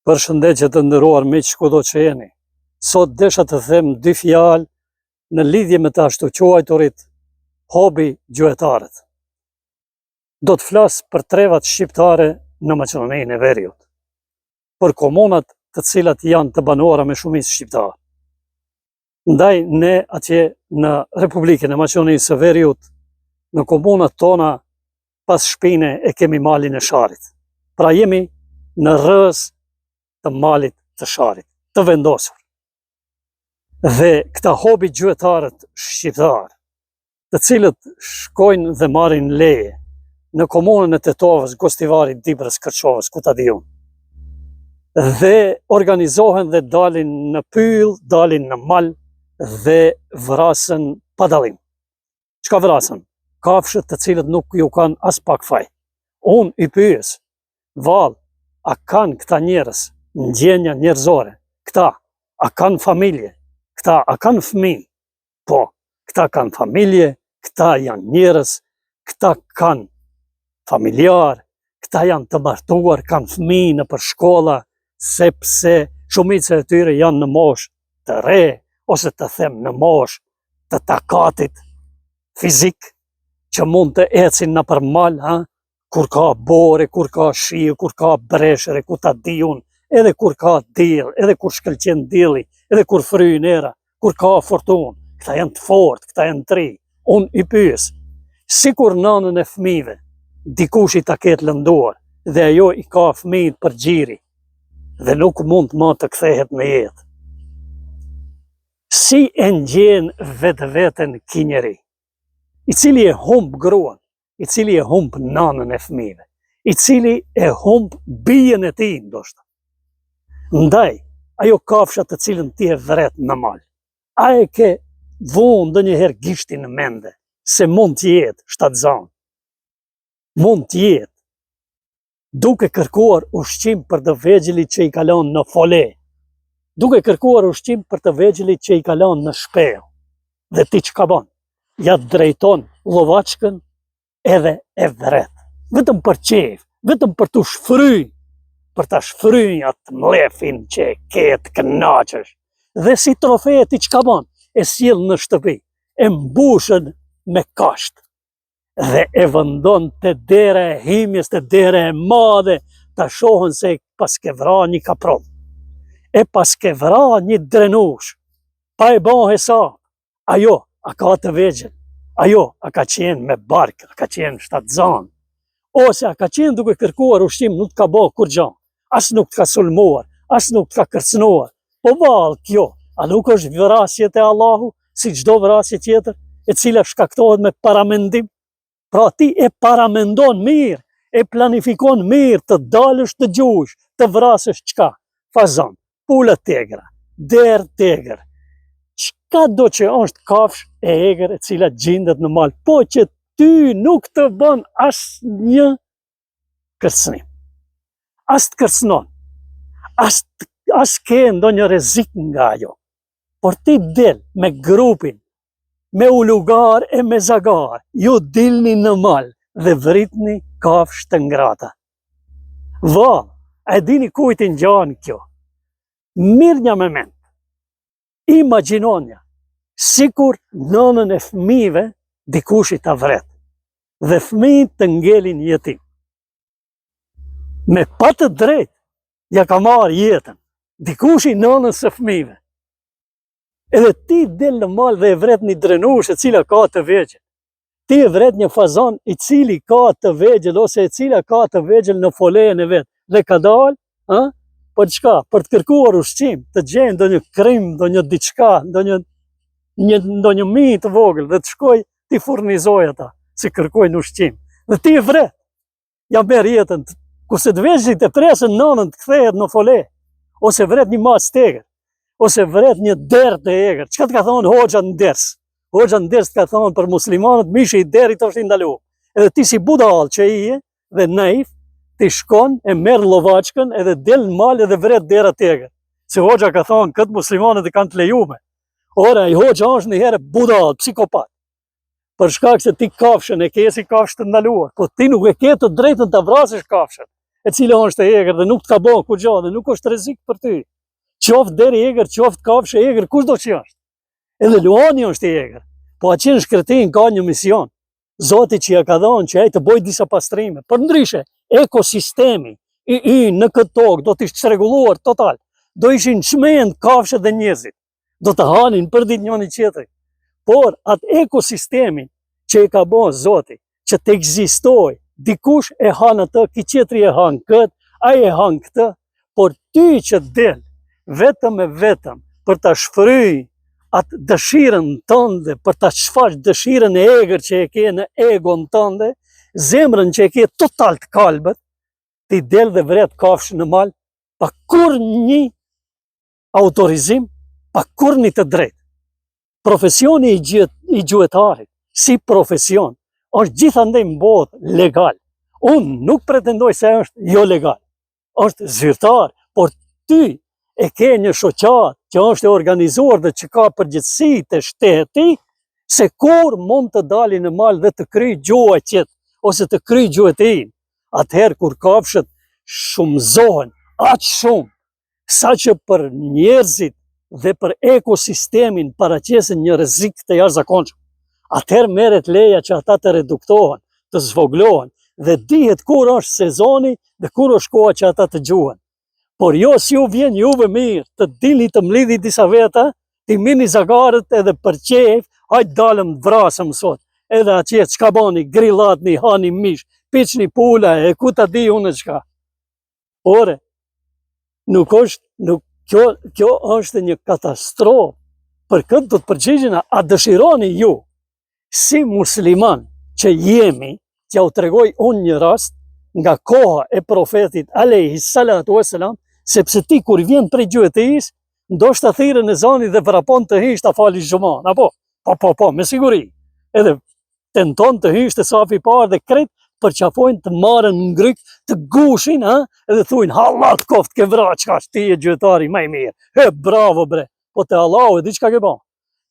Përshëndetje të nderuar miq, kudo që jeni. Sot desha të them dy fjalë në lidhje me të ashtu quajturit hobi gjuetarët. Do të flas për trevat shqiptare në Maqedoninë e Veriut, për komunat të cilat janë të banuara me shumicë shqiptarë. Ndaj ne atje në Republikën e Maqedonisë së Veriut, në komunat tona, pas shpine e kemi malin e Sharit. Pra jemi në rrës të malit të Sharit, të vendosur. Dhe këta hobi gjuetarët shqiptarë, të cilët shkojnë dhe marrin leje në komunën e Tetovës, Gostivarit, Dibrës, Kërçovës, ku ta di unë, dhe organizohen dhe dalin në pyll, dalin në mal dhe vrasën pa dallim. Çka vrasën? Kafshët të cilët nuk ju kanë as pak faj. Unë i pyes, vallë, a kanë këta njerëz ndjenja njerëzore? Këta, a kanë familje? Këta, a kanë fëmijë? Po, këta kanë familje, këta janë njerëz, këta kanë familjar, këta janë të martuar, kanë fëmijë në për shkolla, sepse shumica e tyre janë në moshë të re, ose të them në moshë të takatit fizik, që mund të ecin në për mal, kur ka bore, kur ka shi, kur ka breshere, ku ta di unë, edhe kur ka diell, edhe kur shkëlqen dielli, edhe kur fryn era, kur ka fortunë. Këta janë të fortë, këta janë të ri. Unë i pyes, sikur nanën e fëmijëve, dikush i ta ketë lënduar, dhe ajo i ka fëmijët për gjiri, dhe nuk mund më të kthehet në jetë. Si e ndjen vetveten ky njeri, i cili e humb gruan, i cili e humb nanën e fëmijëve, i cili e humb bijen e tij ndoshta. Ndaj, ajo kafsha të cilën ti e vret në mal, a e ke vu ndonjëherë gishtin në mende se mund të jetë shtatzan, mund të jetë duke kërkuar ushqim për të vegjelit që i kalon në fole, duke kërkuar ushqim për të vegjelit që i kalon në shpellë, dhe ti çka bën? Ja drejton llovaçkën edhe e vret, vetëm për qejf, vetëm për të shfryj, për ta shfryj atë mlefin që e ke të kënaqesh. Dhe si trofe ti çka bën? E sjell në shtëpi, e mbushën me kasht, dhe e vendon te dera e himjes, te dera e madhe, ta shohën se pas ke vra një kapron, e pas ke vra një drenush, pa e bën hesab, ajo a ka të vegjël, ajo a ka qenë me bark, a ka qenë shtatzan, ose a ka qenë duke kërkuar ushqim, nuk ka bë kur gjë, as nuk të ka sulmuar, as nuk të ka kërcënuar. Po vallë kjo, a nuk është vrasje te Allahu, si çdo vrasje tjetër, e cila shkaktohet me paramendim? Pra ti e paramendon mirë, e planifikon mirë të dalësh të gjuhësh, të vrasësh çka? Fazan, pulë tegra, derë tegër, çka do që është kafsh e egër e cila gjendet në mal, po që ty nuk të bën asnjë kërcënim, as të kërcënon, as ke ndonjë rrezik nga ajo, por ti del me grupin, me ulugar e me zagar, ju dilni në mal dhe vritni kafsh të ngrata. Vallë, e dini kujt i ngjan kjo? Mirë një moment, imagjinonja, sikur nënën e fëmijëve dikush i ta vret, dhe fëmijët të ngelin jetim. Me pa të drejtë, ja ka marrë jetën, dikush i nënës së fëmijëve. Edhe ti del në mal dhe e vret një drenush e cila ka të vegjël. Ti e vret një fazan i cili ka të vegjël, ose e cila ka të vegjël në folejën e vet, dhe ka dalë, për çka? Për të kërkuar ushqim, të gjenë ndonjë krim, ndonjë diçka, ndonjë mi të vogël, dhe të shkoj ti furnizoj ata, si kërkojnë ushqim. Dhe ti e vret, ja merr jetën, kurse të vegjëlit e presën nënën të kthehet në fole, ose vret një mac tegër, ose vret një derë të egër. Çka të ka thonë hoxha në ders? Hoxha në ders të ka thonë për muslimanët, mishi i derit është i ndaluar. Edhe ti si budall që i je dhe naif, ti shkon e merr llovaçkën edhe del në mal edhe vret dera tegër. Se hoxha ka thonë këtë muslimanët e kanë të lejuar. Ora, i hoxha është një herë budall, psikopat. Për shkak se ti kafshën e ke si kafshë të ndaluar, po ti nuk e ke të drejtën ta vrasësh kafshën. e cila është e egër dhe nuk të ka bërë kur gjë dhe nuk është rrezik për ty. Qoftë deri egër, qoftë kafshë e egër, kushdo që është. Edhe luani është e egër. Po a qenë shkretin ka një mision. Zoti që ja ka dhënë që ai të bëjë disa pastrime. Për ndryshe, ekosistemi i në këtë tokë do të ishte çrregulluar total. Do ishin çmend kafshët dhe njerëzit. Do të hanin për ditë njëri tjetrin. Por atë ekosistemin që e ka bërë Zoti, që të ekzistojë, dikush e han atë, ki tjetri e han këtë, ai e han këtë, por ty që del vetëm e vetëm për ta shfryj atë dëshirën tënde, për ta shfaq dëshirën e egër që e ke në egon tënde, zemrën që e ke total të kalbët, ti del dhe vret kafshë në mal, pa kur një autorizim, pa kur një të drejtë. Profesioni i gjuetarit, si profesion, është gjithandej në botë legal. Unë nuk pretendoj se është jo legal. Është zyrtar, por ty e ke një shoqat që është e organizuar dhe që ka përgjegjësi të shteti, se kur mund të dali në mal dhe të kryj gjuajtjet, ose të kryj gjuetin. Atëherë kur kafshët shumëzohen, aq shumë, sa që për njerëzit dhe për ekosistemin paraqesin një rrezik të jashtëzakonshëm. Atëherë merret leja që ata të reduktohen, të zvoglohen, dhe dihet kur është sezoni dhe kur është koha që ata të gjuhen. Por jo si ju vjen juve mirë, të dilni të mlidhi disa veta, ti mini zagarët edhe për qejf, hajtë dalëm të vrasëm sot, edhe atje çka bani, grillatni, hani mish, piçni pula, e ku ta di unë çka. Ore, kjo është një katastrofë. Për këtë do të përgjigjen, a dëshironi ju, si musliman që jemi, që u tregoj unë një rast, nga koha e profetit alayhi salatu wassalam, sepse ti kur vjen prej gjuetis, ndoshta thirrën e zani dhe vrapon të hysh ta falish xhuman, apo? Po, me siguri. Edhe tenton të hysh të safi parë dhe krejt përqafojnë të marrën ngryk, të gushin, edhe thujnë, hallat koft ke vra, çka ti je gjuetari më i mirë. He, bravo bre. Po te Allahu e di çka ke bën.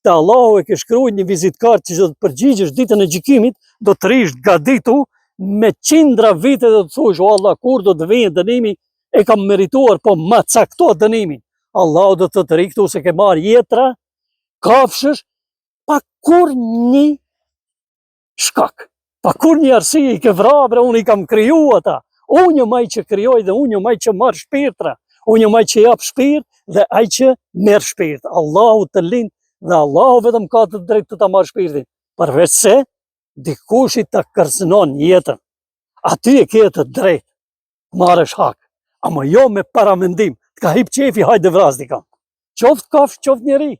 Te Allahu e ke shkruajtur një vizitkartë që do të përgjigjesh ditën e gjykimit, do të rish gaditu me qindra vite dhe të thush, o Allah, kur do të vijë dënimi, e kam merituar, po ma cakto dënimin. Allahu do të riktu se ke marrë jetra, kafshësh, pa kur një shkak. Pa kur një arsye i ke vrabre, unë i kam kriju ata. Unë jë maj që kryoj dhe unë jë maj që marrë shpirtra. Unë jë maj që jap shpirt dhe aj që merë shpirt. Allahu të lind dhe Allahu vetëm ka të drejtë të ta marrë shpirtin. Përveç se, dikushit të kërcënon jetën. Aty e ke të drejtë, marrësh hak. Ama jo me paramendim, të ka hip qefi, hajde vras dika. Qoftë kafsh, qoftë njeri.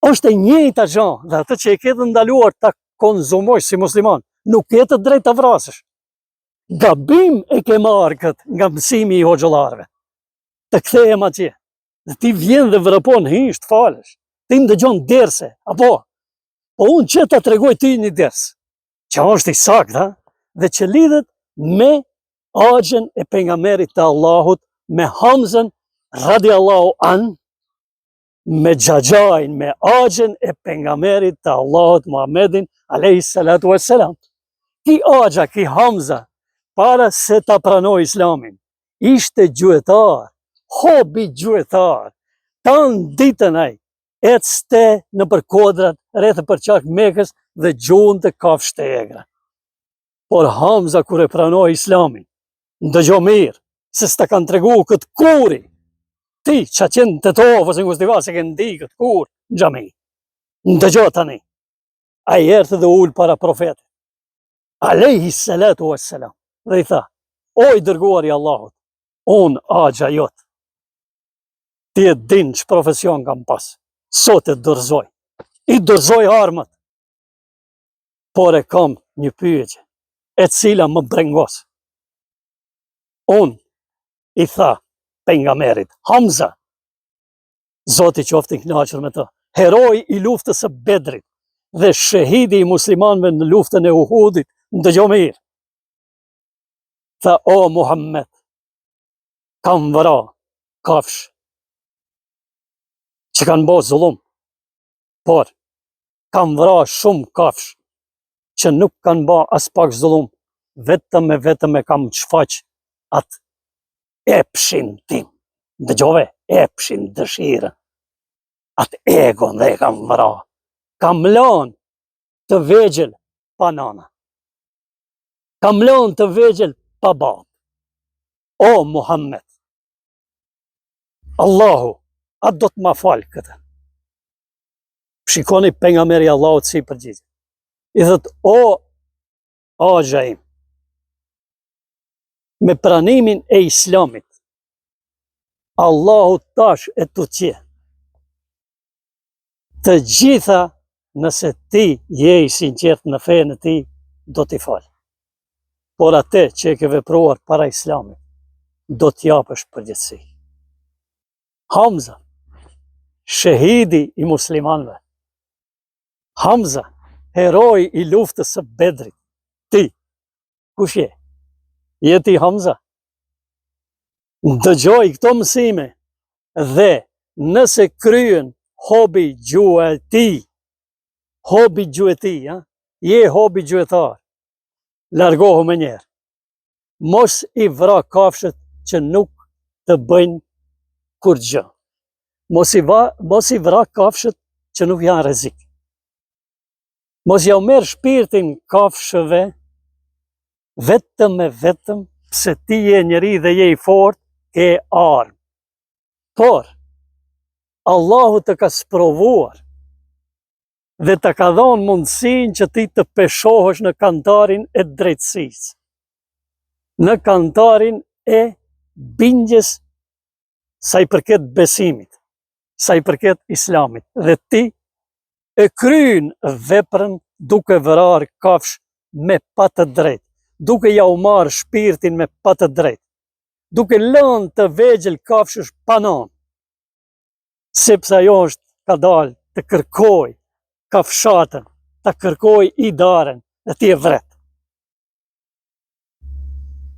Është e njëjta gjë, dhe atë që e ke të ndaluar ta konzumojsh si musliman, nuk ke të drejtë të vrasësh. Gabim e ke marrë këtë nga mësimi i hoxhallarëve. Të kthehem atje. Dhe ti vjen dhe vrapon hysh të falesh. Ti ndëgjon derse, apo? Po unë që ta tregoj ty një ders, që është i saktë, dhe që lidhet me agjen e pejgamberit të Allahut, me Hamzën radiallahu an, me Xhaxhain, me agjen e pejgamberit të Allahut Muhammedin alayhi salatu wassalam. Ki agja, ki Hamza, para se ta pranoj islamin, ishte gjuetar, hobi gjuetar, tanë ditën ai, ecste në përkodrat, rreth për qark Mekës dhe gjuhën të kafshë të egra. Por Hamza kur e pranoi islamin, ndëgjo mirë, se s'ta kanë tregu këtë kuri, ti që qenë të tovë, ose ngustivar se ke ndi këtë kur në xhami. Ndëgjo tani, a i ertë dhe ullë para profetit, alayhi salatu wassalam, dhe i tha, o i dërguar i Allahut, unë agja jotë, ti e din që profesion kam pas, sot e dërzoj, i dërzoj armët, por e kam një pyetje, e cila më brengos. Unë i tha pejgamberit, Hamza, Zoti qoftë i kënaqur me të, heroi i luftës së Bedrit dhe shahidi i muslimanëve në luftën e Uhudit, ndëgjo mirë. Tha, o Muhammed, kam vëra kafsh që kanë bo zullum, por kam vëra shumë kafsh që nuk kanë ba as pak zullum, vetëm e kam shfaq atë epshin tim. Dëgjove, epshin, dëshirën. Atë egon dhe e kam vra. Kam lanë të vegjël pa nana. Kam lanë të vegjël pa babë. O Muhammed, Allahu, atë do të ma falë këtë. Shikoni pejgamberi Allahut si përgjigje. I thot, o axha im, me pranimin e islamit, Allahu tash e të qe. Të gjitha nëse ti je i sinqert në fenë e ti, do t'i falë. Por atë që e ke vepruar para islamit, do t'japësh përgjegjësi. Hamza, shahidi i muslimanëve. Hamza, heroi i luftës së Bedrit. Ti, kush je? Je ti Hamza? Dëgjoj këto mësime dhe nëse kryen hobi gjueti, je hobi gjuetar, largohu me njerë. Mos i vra kafshët që nuk të bëjnë kur gjë. Mos i vra kafshët që nuk janë rrezik. Mos ja merr shpirtin kafshëve vetëm e vetëm pse ti je njeri dhe je i fortë, ke armë. Por Allahu të ka sprovuar dhe të ka dhënë mundësinë që ti të peshohesh në kantarin e drejtësisë, në kantarin e bindjes sa i përket besimit, sa i përket islamit, dhe ti e kryen veprën duke vrar kafsh me pa të drejtë, duke ja u marrë shpirtin me pa të drejtë, duke lënë të vegjël kafshësh pa nanë, sepse ajo ka dalë të kërkoj kafshatën, të kërkoj idaren, dhe ti e vret.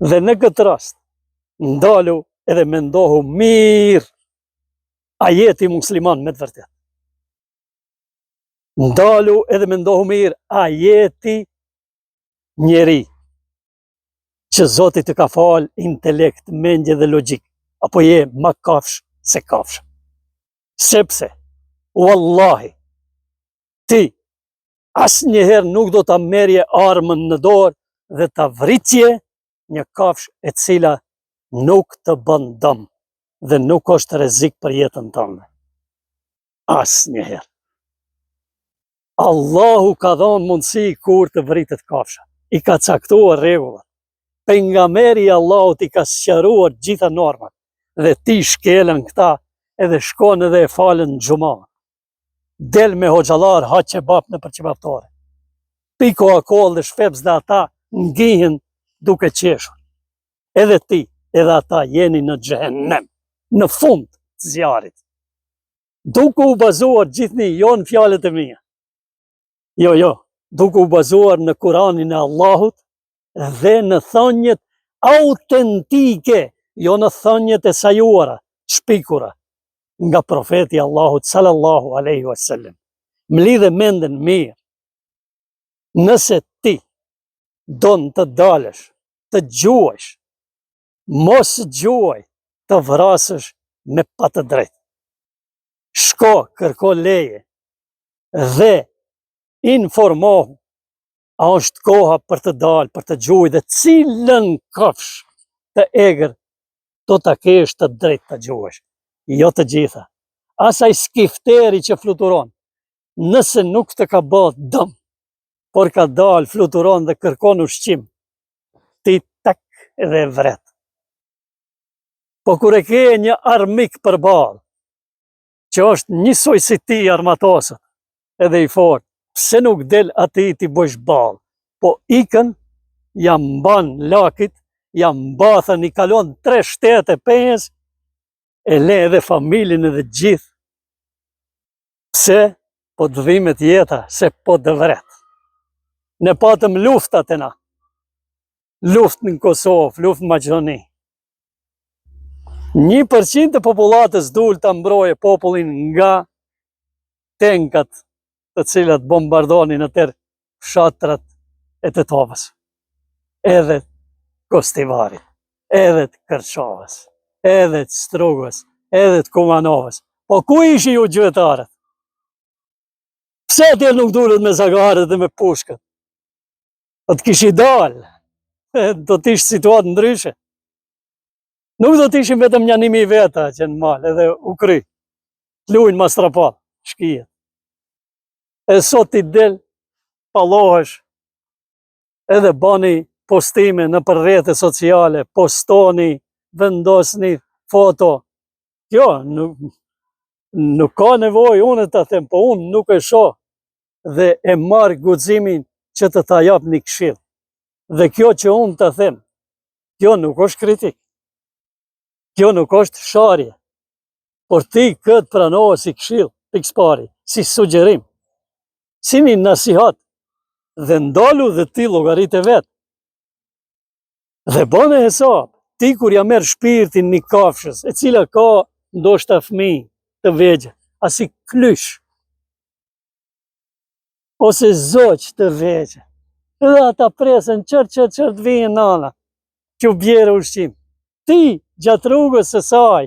Dhe në këtë rast, ndalu edhe mendohu mirë, a jeti musliman me të vërtet. Ndalu edhe mendohu mirë, a jeti njeri që Zoti të ka falë intelekt, mendje dhe logjik, apo je ma kafsh se kafsh. Sepse, wallahi, ti asnjëherë nuk do ta merrje armën në dorë dhe ta vritje një kafsh e cila nuk të bën dëm dhe nuk është rrezik për jetën tënde. Asnjëherë. Allahu ka dhënë mundësi kur të vritet kafsha. I ka caktuar rregullat. Pejgamberi i Allahut i ka sqaruar gjitha normat dhe ti shkelën këta edhe shkon edhe e falën xhuma. Del me hoxhallar ha qebap në përqebaptore. Piko akoll dhe shpeps dhe ata ngihen duke qeshur. Edhe ti, edhe ata jeni në xhehenem, në fund të zjarit. Duke u bazuar gjithni jo në fjalët e mia. Jo, duke u bazuar në Kuranin e Allahut dhe në thonjët autentike, jo në thonjët e sajuara, shpikura, nga profeti Allahut sallallahu alaihi wasallam. Mlidhe mendën mirë. Nëse ti don të dalësh, të gjuajsh, mos gjuaj të vrasësh me pa të drejtë. Shko, kërko leje dhe informohu, a është koha për të dalë, për të gjuaj dhe cilën kafsh të egër do të kesh të drejtë të gjuash. Jo të gjitha. Asaj skifteri që fluturon, nëse nuk të ka bërë dëm, por ka dalë, fluturon dhe kërkon ushqim, ti tak edhe vret. Po kur e ke një armik përballë, që është njësoj si ti armatosët, edhe i fort, pse nuk del ati ti bësh ballë, po ikën, jam mban lakit, jam mbathën, i kalon 3 shtete 5, e le edhe familjen edhe gjithë. Pse? Po të dhimet jeta, se po të vret. Ne patëm luftat e na. Luft në Kosovë, luft në Maqedoni. 1% të popullatës dul të mbroje popullin nga tenkat të cilat bombardonin atër fshatrat e Tetovës, edhe Kostivarit. edhe të Kërçovës, edhe të Strugës, edhe të Kumanovës. Po ku ishi ju gjyqtarët? Pse atje nuk dulët me zagaret dhe me pushkët? Do të kishi dalë, do të ishte situatë ndryshe. Nuk do të ishim vetëm një 1000 veta që në mal, edhe u kry. Lujnë mastrapal, shkijet. E sot t'i del, pallohesh, edhe bani postime në për rrjete sociale, postoni, vendosni foto. Jo, nuk ka nevojë unë të them, po unë nuk e shoh dhe e marr guximin që të ta jap një këshill. Dhe kjo që unë të them, kjo nuk është kritik. Kjo nuk është sharje. Por ti këtë pranohë si këshill, pikë pari, si sugjerim, si një nasihat, dhe ndalu dhe ti llogarit e vet. Dhe bane hesab, ti kur ja merr shpirtin një kafshës, e cila ka ndoshta fëmijë të vegjël, asi klysh, ose zoq të vegjël, edhe ata presen qër të vijnë nana, që bjerë ushqim. Ti, gjatë rrugës së saj,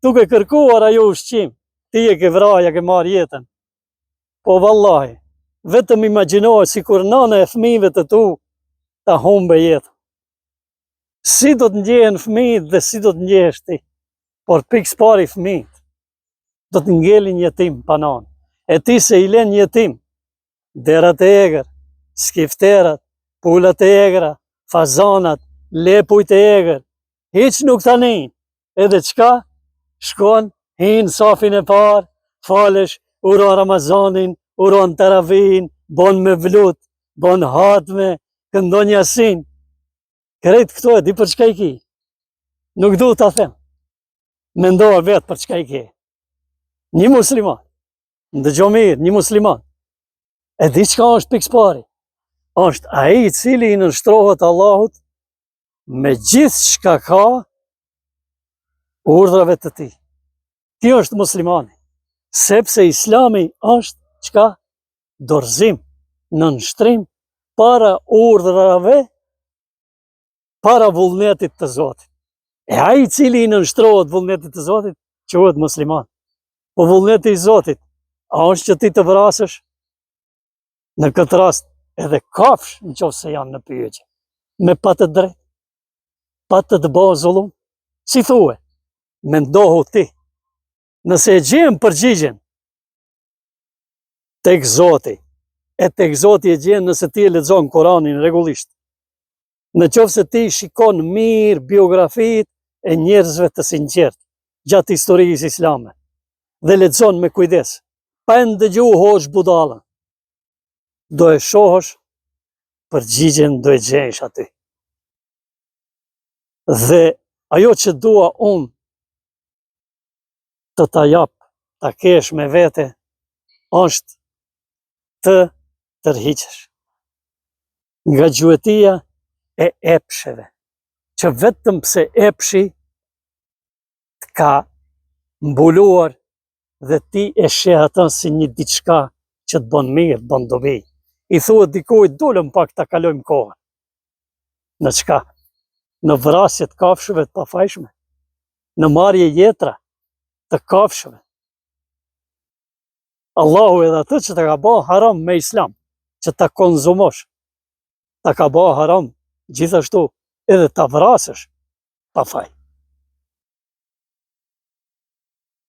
duke kërkuar ajo ushqim, ti e ke vraja, ke marr jetën. Po vallahi, vetëm imagjinohet si kur nana e fëmijëve të tu ta humbe jetën. Si do të ndjehen fëmijët dhe si do të ndjehesh ti? Por pikë pari fëmijët do të ngelin jetim pa nanë. E ti se i len jetim, derat e egër, skifterat, pulat e egra, fazanat, lepujt e egër, hiç nuk ta nin. Edhe çka? Shkon, hin safin e parë, falesh, uron Ramazanin, uron Taravin, bon me vlut, bon hatme, këndon Yasin. Krejt këto e di për çka i ki. Nuk du ta them. Mendoa vetë për çka i ki. Një musliman, ndëgjo mirë, një musliman, e di çka është pikë pari? Është ai i cili i nënshtrohet Allahut me gjithë çka ka urdhrave të tij. Ky është muslimani, sepse Islami është çka? Dorëzim, nënshtrim para urdhrave, para vullnetit të Zotit. E ai i cili i nënshtrohet vullnetit të Zotit, quhet musliman. Po vullneti i Zotit, a është që ti të vrasësh? Në këtë rast, edhe kafsh në qoftë se janë në pyetje, me pa të drejtë, pa të bëjë zullum, si thuhe, mendohu ti, nëse e gjen përgjigjen tek Zoti, e tek Zoti e gjen nëse ti e lexon Koranin rregullisht. Në qoftë se ti shikon mirë biografit e njerëzve të sinqert gjatë historisë islame dhe lexon me kujdes, pa e ndëgju hosh budallën, do e shohësh përgjigjen, do e gjesh aty. Dhe ajo që dua unë të ta jap, ta kesh me vete, është të tërhiqesh nga gjuetia e epsheve, që vetëm pse epshi të ka mbuluar dhe ti e sheh atë si një diçka që të bën mirë, të bën dobi. I thuhet dikujt, dulëm pak ta kalojmë kohën. Në çka? Në vrasje të kafshëve të pafajshme, në marrje jetra të kafshëve. Allahu edhe atë që të ka bë haram me Islam, që ta konzumosh, ta ka bë haram gjithashtu edhe ta vrasësh pa faj.